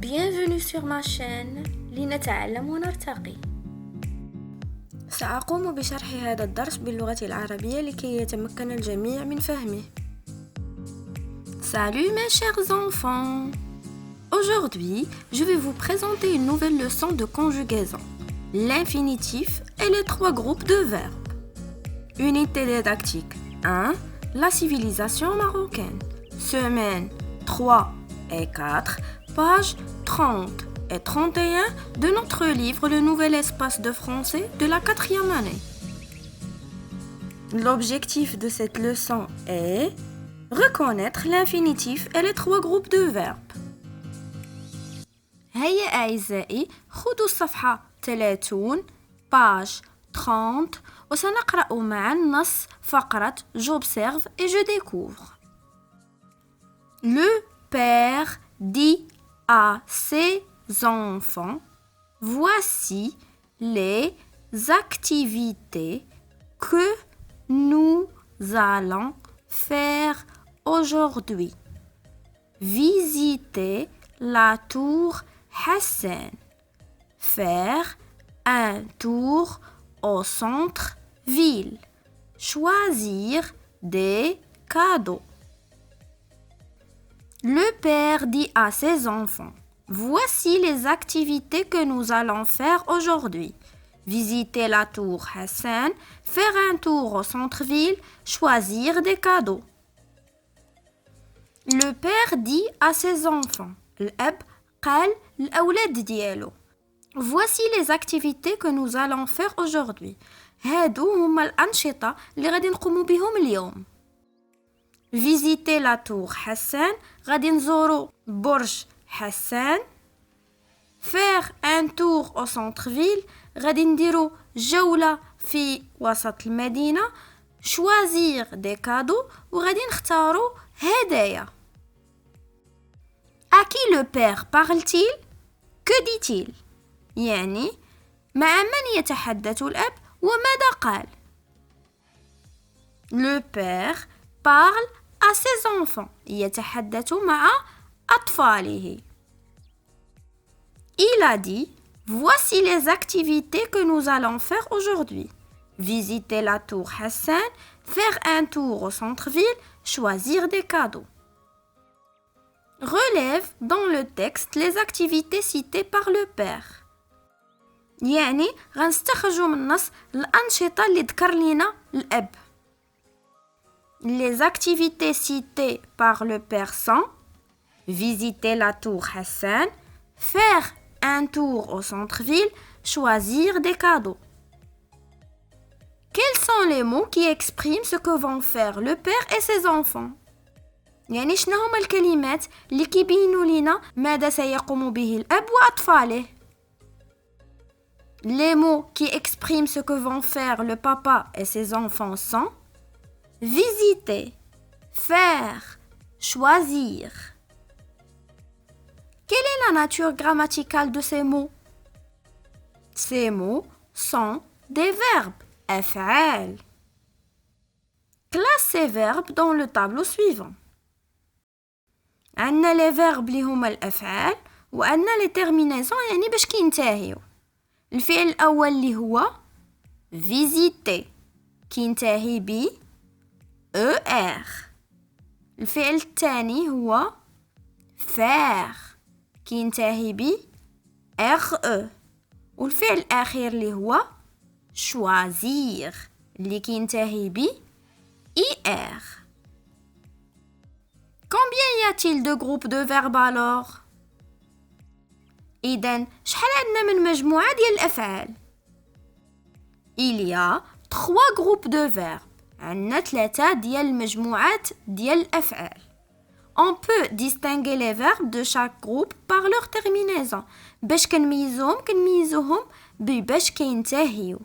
Bienvenue sur ma chaîne لنتعلم ونرتقي. سأقوم بشرح هذا الدرس باللغة العربية لكي يتمكن الجميع من فهمه. Salut mes chers enfants! Aujourd'hui, je vais vous présenter une nouvelle leçon de conjugaison, l'infinitif et les trois groupes de verbes. Unité didactique 1, la civilisation marocaine. Semaine 3 et 4, pages 30 et 31 de notre livre Le Nouvel Espace de Français de la 4e année. L'objectif de cette leçon est reconnaître l'infinitif et les trois groupes de verbes. هيا أعزائي خذوا الصفحة 30 page 30 وسنقرأ معا نص فقرة J'observe et je découvre. Le père dit à ses enfants, voici les activités que nous allons faire aujourd'hui. Visiter la tour Hassan. Faire un tour au centre-ville. Choisir des cadeaux. Le père dit à ses enfants, voici les activités que nous allons faire aujourd'hui. Visiter la tour Hassan, faire un tour au centre-ville, choisir des cadeaux. Le père dit à ses enfants, الأب قال للأولاد ديالو, voici les activités que nous allons faire aujourd'hui. هادو هما الأنشطة اللي غادي نقوموا بهم اليوم. Visiter la tour Hassan, غادي نزورو برج حسان. Faire un tour au centre-ville, غادي نديرو جولة في وسط المدينة. Choisir des cadeaux, وغادي نختارو هدايا. À qui le père parle-t-il? Que dit-il? يعني مع من يتحدث الأب وماذا قال؟ Le père parle à ses enfants. يتحدث مع أطفاله. Il a dit, voici les activités que nous allons faire aujourd'hui. Visiter la tour Hassan, faire un tour au centre-ville, choisir des cadeaux. Relève dans le texte les activités citées par le père. يعني غنستخرجوا من النص الأنشطة اللي ذكر لنا الأب. Les activités citées par le père sont visiter la tour Hassan, faire un tour au centre-ville, choisir des cadeaux. Quels sont les mots qui expriment ce que vont faire le père et ses enfants? يعني شنو هما الكلمات اللي كيبينوا لنا ماذا سيقوم به الأب وأطفاله. Les mots qui expriment ce que vont faire le papa et ses enfants sont visiter, faire, choisir. Quelle est la nature grammaticale de ces mots? Ces mots sont des verbes, أفعال. Classe ces verbes dans le tableau suivant. عندنا les verbes اللي هما الأفعال وعندنا les terminaisons يعني باش كينتهيو. الفعل الأول اللي هو visiter كينتهي ب ER. الفعل الثاني هو faire كينتهي ب RE. والفعل الأخير اللي هو choisir اللي كينتهي ب IR. Combien y a-t-il de groupes de verbes alors? إذن شحال عندنا من مجموعة ديال الأفعال؟ Il y a 3 groupes de verbes. عندنا 3 ديال المجموعات ديال الأفعال. On peut distinguer les verbes de chaque groupe par leur terminaison. باش كنميزوهم باش كينتهيو.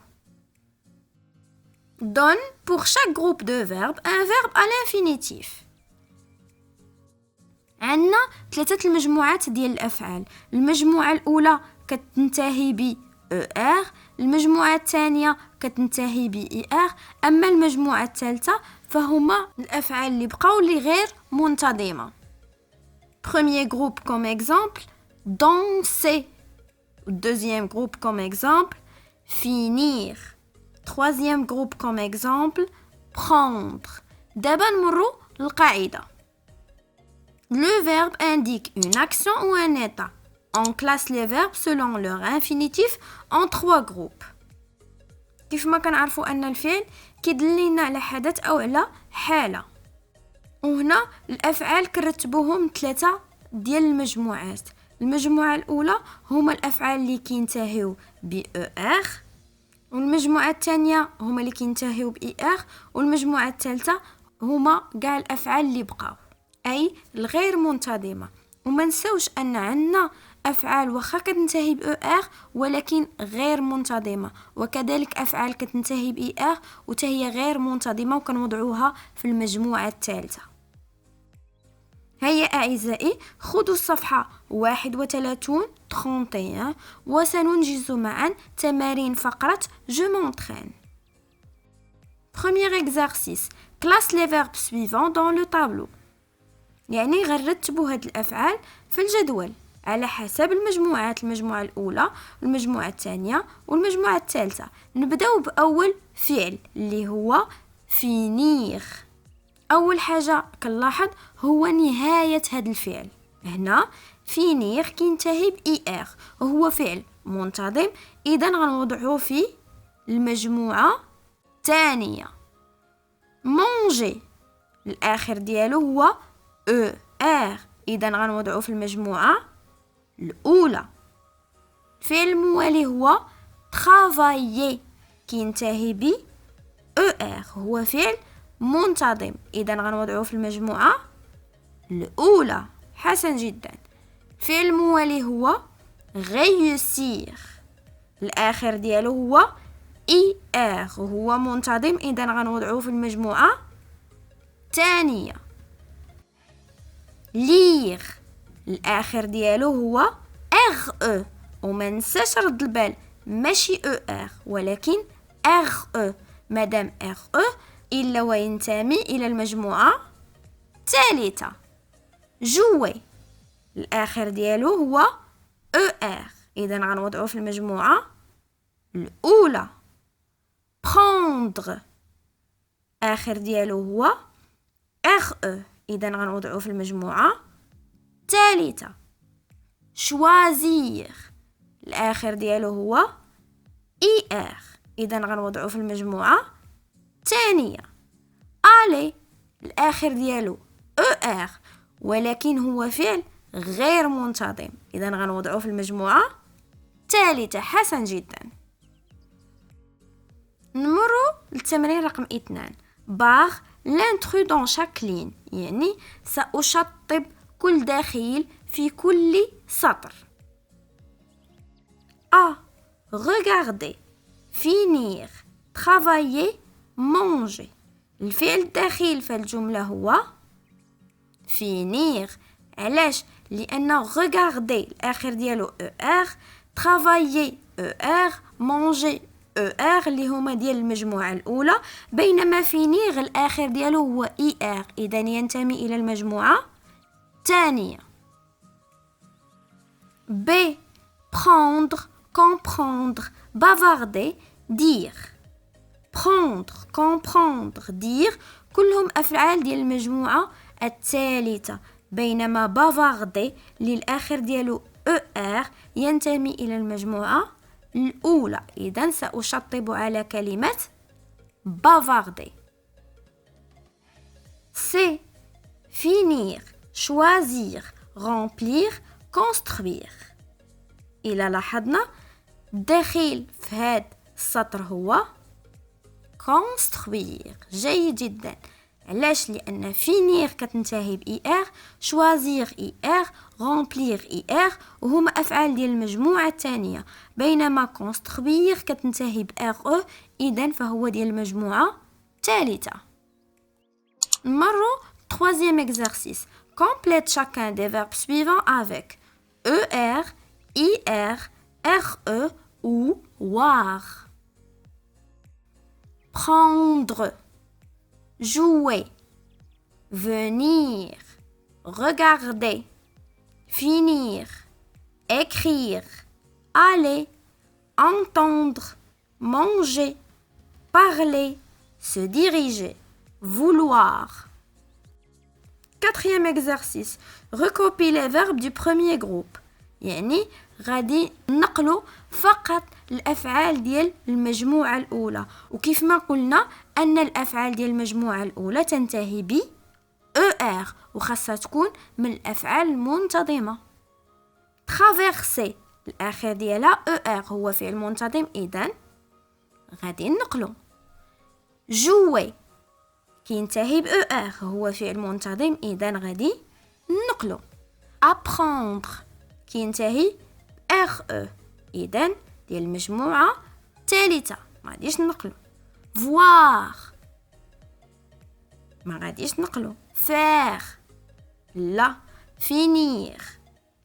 Donne pour chaque groupe de verbes un verbe à l'infinitif. عندنا 3 المجموعات ديال الأفعال. المجموعة الأولى كتنتهي ب ER، المجموعة الثانية كتنتهي ب ER، أما المجموعة الثالثة فهما الأفعال اللي بقاو اللي غير منتظمة. Premier groupe comme exemple danser. Deuxième groupe comme exemple, finir. Troisième groupe comme exemple, prendre. دابا نمرو للقاعدة. Le verbe indique une action ou un état. On classe les verbes selon leur infinitif en 3 groupes. كيف ما كنعرفوا أن الفعل كيدلنا على حدث أو على حالة. وهنا الأفعال كنرتبوهم 3 ديال المجموعات. المجموعة الأولى هما الأفعال اللي كينتهيو ب ER، والمجموعة الثانية هما اللي كينتهيو ب ER، والمجموعة الثالثة هما كاع الأفعال اللي بقاو، أي الغير منتظمة. وما نساوش أن عندنا أفعال واخا كتنتهي ب ER ولكن غير منتظمة، وكذلك أفعال كتنتهي ب ER وتهي غير منتظمة وكنوضعوها في المجموعة الثالثة. هيا أعزائي، خذوا الصفحة 31 وسننجز معا تمارين فقرة Je m'entraîne. Premier exercice. Classe les verbes suivants dans le tableau. يعني غنرتبوا هاد الأفعال في الجدول على حسب المجموعات، المجموعة الأولى والمجموعة الثانية والمجموعة الثالثة. نبداو بأول فعل اللي هو finir. أول حاجة كنلاحظ هو نهاية هذا الفعل. هنا finir كينتهي ب ER وهو فعل منتظم، إذا غنوضعوه في المجموعة الثانية. manger الآخر ديالو هو ER، إذا غنوضعوه في المجموعة الأولى. الفعل الموالي هو travailler كينتهي ب ER هو فعل منتظم، إذا غنوضعوه في المجموعة الأولى. حسن جدا. الفعل الموالي هو réussir، الآخر ديالو هو ER وهو منتظم، إذا غنوضعوه في المجموعة الثانية. lire الآخر ديالو هو RE، وما ننساش رد البال ماشي ER ولكن RE، مادام RE إلا وينتمي إلى المجموعة الثالثة. jouer الآخر ديالو هو ER، إذا غنوضعوه في المجموعة الأولى. prendre آخر ديالو هو RE، إذا غنوضعوه في المجموعة الثالثة. choisir الآخر ديالو هو ER، إذا غنوضعوه في المجموعة الثانية. aller الآخر ديالو ER ولكن هو فعل غير منتظم، إذا غنوضعوه في المجموعة الثالثة. حسن جدا. نمروا للتمرين رقم 2. باغ l'intrus dans chaque ligne، يعني سأشطب كل دخيل في كل سطر. A. regarder finir travailler manger. الفعل الدخيل في الجملة هو finir. علاش؟ لأن regarder الآخر ديالو ER، travailler ER، manger ER اللي هما ديال المجموعة الأولى، بينما finir الآخر ديالو هو ER، إذا ينتمي إلى المجموعة الثانية. B. prendre comprendre bavarder dire. prendre comprendre dire كلهم أفعال ديال المجموعة الثالثة، بينما bavarder للآخر ديالو ER ينتمي إلى المجموعة الأولى، إذن سأشطب على كلمة bavarder. C. finir choisir remplir construire. إلى لاحظنا الدخيل في هذا السطر هو construire. جيد جدا. علاش؟ لأن finir كتنتهي ب ER، choisir ER، remplir ER وهما أفعال ديال المجموعة الثانية، بينما construire كتنتهي ب RE، إذن فهو ديال المجموعة الثالثة. نمروا troisième exercice. Complète chacun des verbes suivants avec ER, IR, RE ou WAR. Prendre, jouer, venir, regarder, finir, écrire, aller, entendre, manger, parler, se diriger, vouloir. Quatrième exercice, recopie les verbes du premier groupe. يعني غادي نقلوا فقط الأفعال ديال المجموعة الأولى، وكيف ما قلنا أن الأفعال ديال المجموعة الأولى تنتهي ب ER وخاصها تكون من الأفعال المنتظمة. traverser الآخر ديالها ER هو فعل منتظم، إذن غادي نقلوا. jouer كينتهي ب ER هو فعل منتظم، إذن غادي نقلوا. apprendre كينتهي ب RE إذن ديال المجموعة الثالثة ما غاديش نقلوا. voir ما غاديش نقلوا. faire لا. finir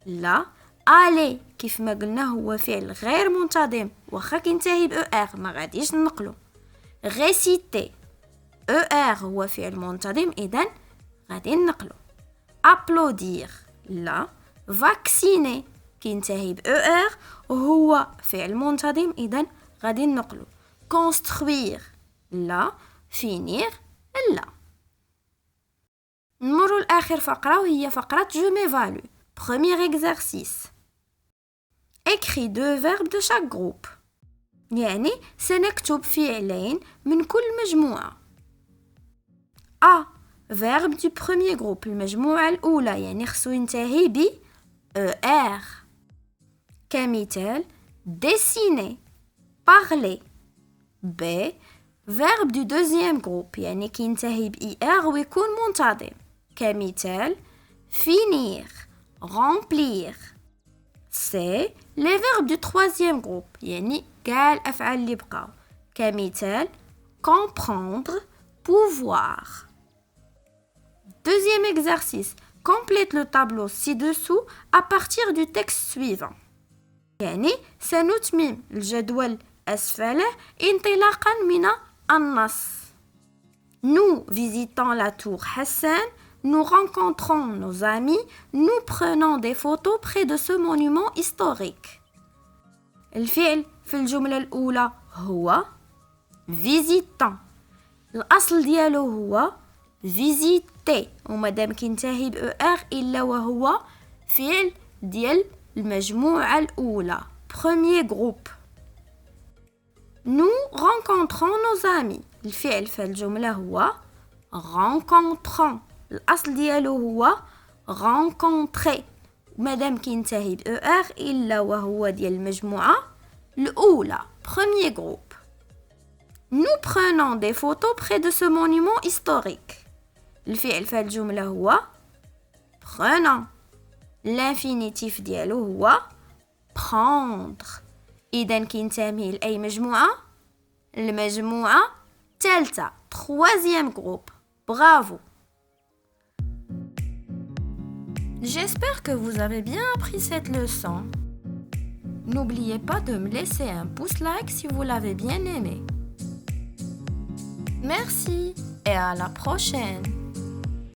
لا. aller كيف ما قلنا هو فعل غير منتظم واخا كينتهي ب ER ما غاديش نقلوا. réciter ER هو فعل منتظم إذن غادي نقلوا. applaudir لا. vacciner كينتهي ب ER وهو فعل منتظم إذن غادي نقلوا. construire لا. finir لا. نمروا لآخر فقرة وهي فقرة je m'évalue. Premier exercice. Écris 2 verbes de chaque groupe. يعني سنكتب فعلين من كل مجموعة. A. Verbe du premier groupe المجموعة الأولى يعني خصو ينتهي ب ER. كمثال dessiner parler. B. Verbe du deuxième groupe يعني كينتهي ب ER ويكون منتظم. كمثال finir remplir. C. Les verbes du troisième groupe يعني كاع الأفعال اللي بقاو. كمثال comprendre pouvoir. Deuxième exercice. Complète le tableau ci-dessous à partir du texte suivant. يعني سنتمم الجدول أسفله انطلاقا من النص. Nous visitons la tour Hassan. Nous rencontrons nos amis. Nous prenons des photos près de ce monument historique. الفعل في الجملة الأولى هو visitant. الأصل ديالو هو visiter ومادام كينتهي ب ER إلا وهو فعل ديال المجموعة الأولى premier groupe. Nous rencontrons nos amis. الفعل في الجملة هو rencontrons. الأصل ديالو هو rencontrer مادام كينتهي ب ER إلا وهو ديال المجموعة الأولى premier groupe. Nous prenons des photos près de ce monument historique. الفعل في الجملة هو prenons. l'infinitif ديالو هو prendre. إذن كينتمي لأي مجموعة؟ المجموعة الثالثة troisième groupe. Bravo. J'espère que vous avez bien appris cette leçon. N'oubliez pas de me laisser un pouce like si vous l'avez bien aimé. Merci et à la prochaine.